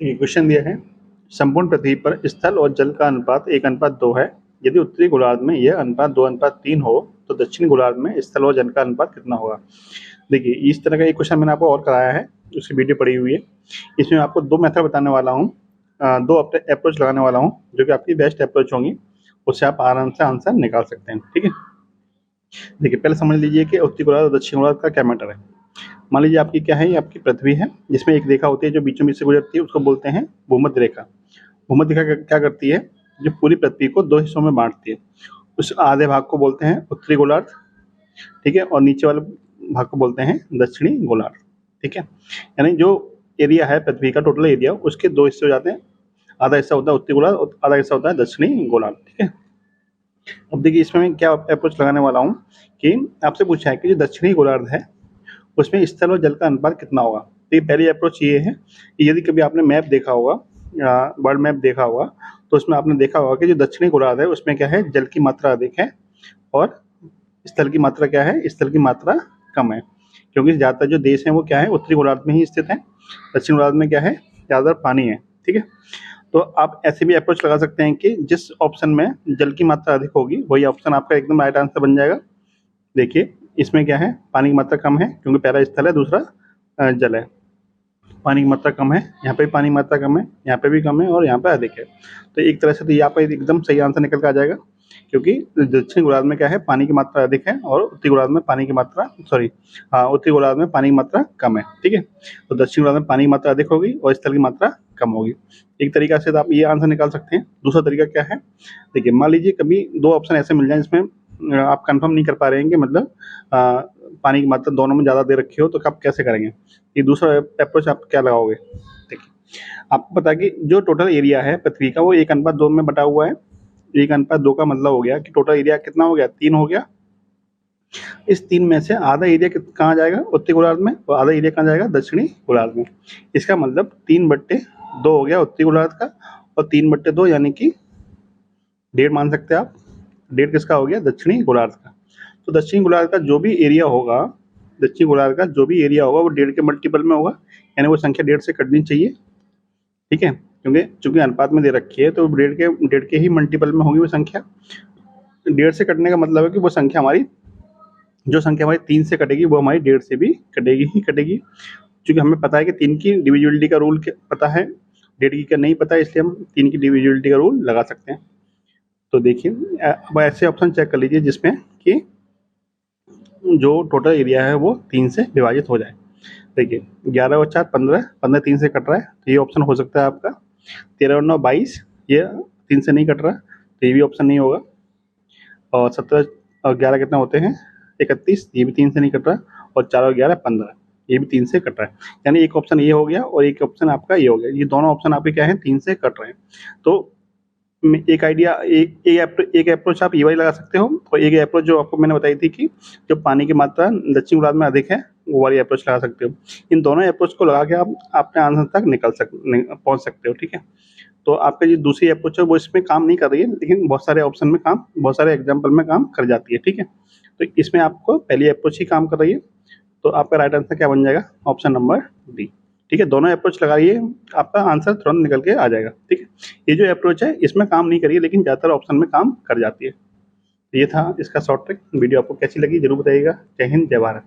ये क्वेश्चन दिया है, संपूर्ण पृथ्वी पर स्थल और जल का अनुपात 1:2 है। यदि उत्तरी गोलार्ध में यह अनुपात 2:3 हो तो दक्षिणी गोलार्ध में स्थल और जल का अनुपात कितना होगा। देखिए, इस तरह का एक क्वेश्चन मैंने आपको और कराया है, उसकी वीडियो पड़ी हुई है। इसमें आपको दो मेथड बताने वाला हूँ, दो अप्रोच लगाने वाला हूँ जो कि आपकी बेस्ट अप्रोच होंगी, उससे आप आराम से आंसर निकाल सकते हैं। ठीक है, देखिए पहले समझ लीजिए कि उत्तरी गोलार्ध और दक्षिण गोलार्ध का क्या मैटर है। मान लीजिए आपकी क्या है, ये आपकी पृथ्वी है जिसमें एक रेखा होती है जो बीचों बीच से गुजरती है, उसको बोलते हैं भूमध्य रेखा। भूमध्य रेखा क्या करती है, जो पूरी पृथ्वी को दो हिस्सों में बांटती है। उस आधे भाग को बोलते हैं उत्तरी गोलार्ध, ठीक है, और नीचे वाले भाग को बोलते हैं दक्षिणी गोलार्ध। ठीक है, यानी जो एरिया है पृथ्वी का, टोटल एरिया, उसके दो हिस्से हो जाते हैं। आधा हिस्सा होता है उत्तरी गोलार्ध और आधा हिस्सा होता है दक्षिणी गोलार्ध। ठीक है, अब देखिए इसमें मैं क्या अप्रोच लगाने वाला हूँ कि आपसे पूछा है कि जो दक्षिणी गोलार्ध है उसमें स्थल और जल का अनुपात कितना होगा। तो ये पहली अप्रोच ये है कि यदि कभी आपने मैप देखा होगा, वर्ल्ड मैप देखा होगा, तो उसमें आपने देखा होगा कि जो दक्षिणी गोलार्ध है उसमें क्या है, जल की मात्रा अधिक है और स्थल की मात्रा क्या है, स्थल की मात्रा कम है। क्योंकि ज़्यादातर जो देश हैं वो क्या है, उत्तरी गोलार्ध में ही स्थित है। दक्षिण गोलार्ध में क्या है, ज़्यादातर पानी है। ठीक है, तो आप ऐसे भी अप्रोच लगा सकते हैं कि जिस ऑप्शन में जल की मात्रा अधिक होगी वही ऑप्शन आपका एकदम राइट आंसर बन जाएगा। देखिए इसमें क्या है, पानी की मात्रा कम है क्योंकि पहला स्थल है, दूसरा जल है। पानी की मात्रा कम है, यहाँ पे भी पानी की मात्रा कम है, यहाँ पे भी कम है और यहाँ पे अधिक है। तो एक तरह से तो यहाँ पर एकदम सही आंसर निकल के आ जाएगा, क्योंकि दक्षिण गोलार्ध में क्या है, पानी की मात्रा अधिक है और उत्तरी गोलार्ध में पानी की मात्रा उत्तरी गोलार्ध में पानी की मात्रा कम है। ठीक है, तो दक्षिण गोलार्ध में पानी की मात्रा अधिक होगी और स्थल की मात्रा कम होगी। एक तरीका से तो आप ये आंसर निकाल सकते हैं। दूसरा तरीका क्या है, देखिए मान लीजिए कभी दो ऑप्शन ऐसे मिल जाए जिसमें आप कंफर्म नहीं कर पा रहे हैं कि मतलब पानी की मात्रा दोनों में ज़्यादा दे रखी हो, तो आप कैसे करेंगे। ये दूसरा अप्रोच आप क्या लगाओगे। देखिए आपको पता है कि जो टोटल एरिया है पृथ्वी का वो 1:2 में बटा हुआ है। 1:2 का मतलब हो गया कि टोटल एरिया कितना हो गया, 3 हो गया। इस 3 में से आधा एरिया कहाँ जाएगा, उत्तरी गोलार्ध में, और आधा एरिया कहाँ जाएगा, दक्षिणी गोलार्ध में। इसका मतलब 3/2 हो गया उत्तरी गोलार्ध का, और 3/2 यानी कि 1.5 मान सकते हैं आप। 1.5 किसका हो गया, दक्षिणी गोलार्ध का। तो दक्षिणी गोलार्ध का जो भी एरिया होगा, दक्षिणी गोलार्ध का जो भी एरिया होगा वो 1.5 के मल्टीपल में होगा, यानी वो संख्या 1.5 से कटनी चाहिए। ठीक है, क्योंकि चूंकि अनुपात में दे रखी है तो 1.5 के ही मल्टीपल में होगी वो संख्या। 1.5 से कटने का मतलब है कि वो संख्या हमारी, जो संख्या हमारी 3 से कटेगी वो हमारी 1.5 से भी कटेगी ही कटेगी। क्योंकि हमें पता है कि 3 की डिविजिबिलिटी का रूल पता है, 1.5 की का नहीं पता है, इसलिए हम 3 की डिविजिबिलिटी का रूल लगा सकते हैं। तो देखिए अब ऐसे ऑप्शन चेक कर लीजिए जिसमें कि जो टोटल एरिया है वो 3 से विभाजित हो जाए। देखिए 11 और 4 15, 15 3 से कट रहा है तो ये ऑप्शन हो सकता है आपका। 13 और 9 22, ये 3 से नहीं कट रहा तो ये भी ऑप्शन नहीं होगा। और 17 और 11 कितना होते हैं, 31, ये भी 3 से नहीं कट रहा। और 4 और 11 15, ये भी 3 से कट रहा है। यानी एक ऑप्शन ये हो गया और एक ऑप्शन आपका ये हो गया। ये दोनों ऑप्शन आपके क्या है, 3 से कट रहे हैं। तो एक आइडिया, एक अप्रोच आप ये वाली लगा सकते हो, और एक अप्रोच जो आपको मैंने बताई थी कि जो पानी की मात्रा दक्षिण गोलार्ध में अधिक है वो वाली अप्रोच लगा सकते हो। इन दोनों अप्रोच को लगा के आप अपने आंसर तक पहुंच सकते हो। ठीक है, तो आपका जो दूसरी अप्रोच है वो इसमें काम नहीं कर रही है, लेकिन बहुत सारे ऑप्शन में काम, बहुत सारे एग्जाम्पल में काम कर जाती है। ठीक है, तो इसमें आपको पहली अप्रोच ही काम कर रही है। तो आपका राइट आंसर क्या बन जाएगा, ऑप्शन नंबर डी। ठीक है, दोनों अप्रोच लगाइए, आपका आंसर तुरंत निकल के आ जाएगा। ठीक है, ये जो अप्रोच है इसमें काम नहीं करिए, लेकिन ज़्यादातर ऑप्शन में काम कर जाती है। ये था इसका शॉर्ट ट्रिक। वीडियो आपको कैसी लगी जरूर बताइएगा। जय हिंद, जय भारत।